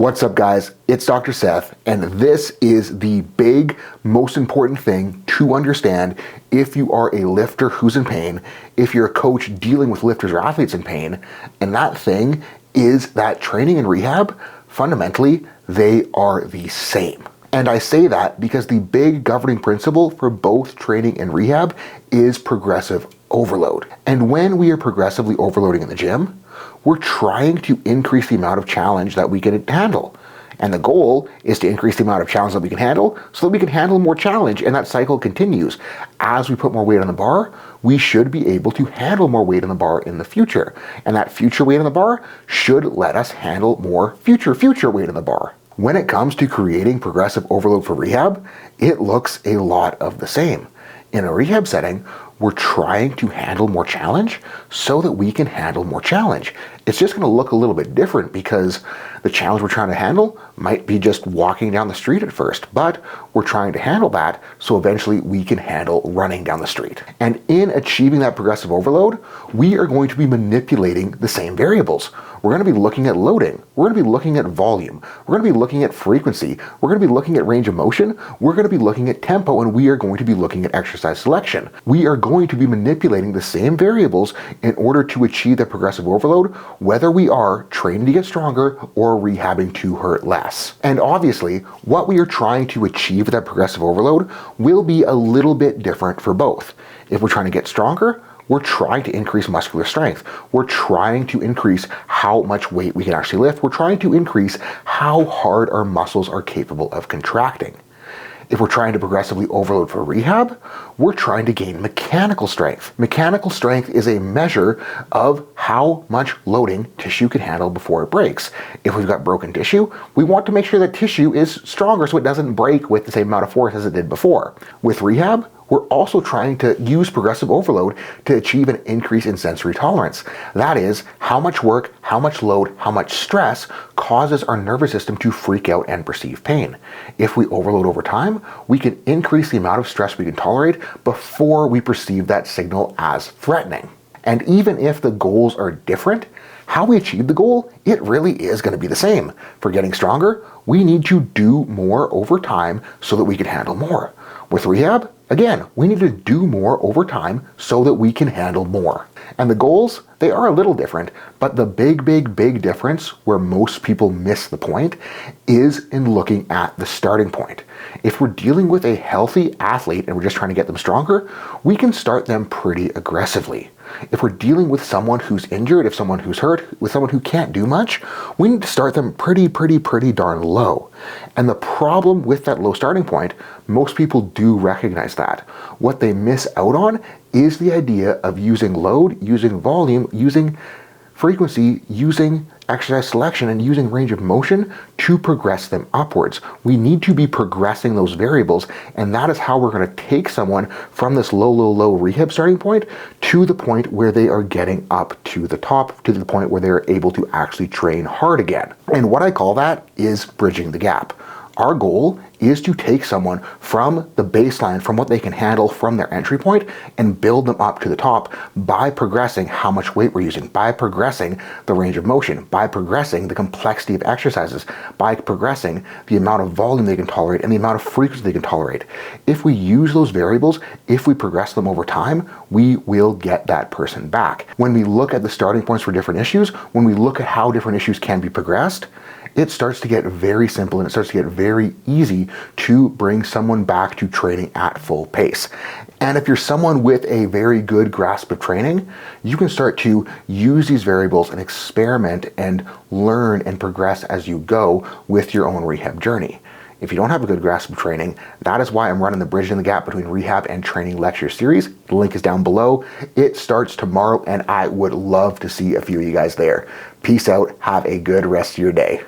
What's up, guys? It's Dr. Seth, and this is the big, most important thing to understand if you are a lifter who's in pain, if you're a coach dealing with lifters or athletes in pain, and that thing is that training and rehab, fundamentally, they are the same. And I say that because the big governing principle for both training and rehab is progressive overload. And when we are progressively overloading in the gym, we're trying to increase the amount of challenge that we can handle. And the goal is to increase the amount of challenge that we can handle so that we can handle more challenge, and that cycle continues. As we put more weight on the bar, we should be able to handle more weight on the bar in the future. And that future weight on the bar should let us handle more future weight on the bar. When it comes to creating progressive overload for rehab, it looks a lot of the same. In a rehab setting, we're trying to handle more challenge so that we can handle more challenge. It's just going to look a little bit different because the challenge we're trying to handle might be just walking down the street at first, but we're trying to handle that so eventually we can handle running down the street. And in achieving that progressive overload, we are going to be manipulating the same variables. We're going to be looking at loading. We're going to be looking at volume. We're going to be looking at frequency. We're going to be looking at range of motion. We're going to be looking at tempo, and we are going to be looking at exercise selection. We are going to be manipulating the same variables in order to achieve that progressive overload, whether we are training to get stronger or rehabbing to hurt less. And obviously, what we are trying to achieve with that progressive overload will be a little bit different for both. If we're trying to get stronger, we're trying to increase muscular strength. We're trying to increase how much weight we can actually lift. We're trying to increase how hard our muscles are capable of contracting. If we're trying to progressively overload for rehab, we're trying to gain mechanical strength. Mechanical strength is a measure of how much loading tissue can handle before it breaks. If we've got broken tissue, we want to make sure that tissue is stronger so it doesn't break with the same amount of force as it did before. With rehab, we're also trying to use progressive overload to achieve an increase in sensory tolerance. That is, how much work, how much load, how much stress causes our nervous system to freak out and perceive pain. If we overload over time, we can increase the amount of stress we can tolerate before we perceive that signal as threatening. And even if the goals are different, how we achieve the goal, it really is going to be the same. For getting stronger, we need to do more over time so that we can handle more. With rehab, again, we need to do more over time so that we can handle more. And the goals, they are a little different, but the big difference where most people miss the point is in looking at the starting point. If we're dealing with a healthy athlete and we're just trying to get them stronger, we can start them pretty aggressively. If we're dealing with someone who's injured, if someone who's hurt, with someone who can't do much, we need to start them pretty darn low. And the problem with that low starting point, most people do recognize that. What they miss out on is the idea of using load, using volume, using frequency, using exercise selection, and using range of motion to progress them upwards. We need to be progressing those variables, and that is how we're going to take someone from this low rehab starting point to the point where they are getting up to the top, to the point where they're able to actually train hard again. And what I call that is bridging the gap. Our goal is to take someone from the baseline, from what they can handle from their entry point, and build them up to the top by progressing how much weight we're using, by progressing the range of motion, by progressing the complexity of exercises, by progressing the amount of volume they can tolerate and the amount of frequency they can tolerate. If we use those variables, if we progress them over time, we will get that person back. When we look at the starting points for different issues, when we look at how different issues can be progressed, it starts to get very simple and it starts to get very easy to bring someone back to training at full pace. And if you're someone with a very good grasp of training, you can start to use these variables and experiment and learn and progress as you go with your own rehab journey. If you don't have a good grasp of training, that is why I'm running the Bridging the Gap Between Rehab and Training lecture series. The link is down below. It starts tomorrow, and I would love to see a few of you guys there. Peace out. Have a good rest of your day.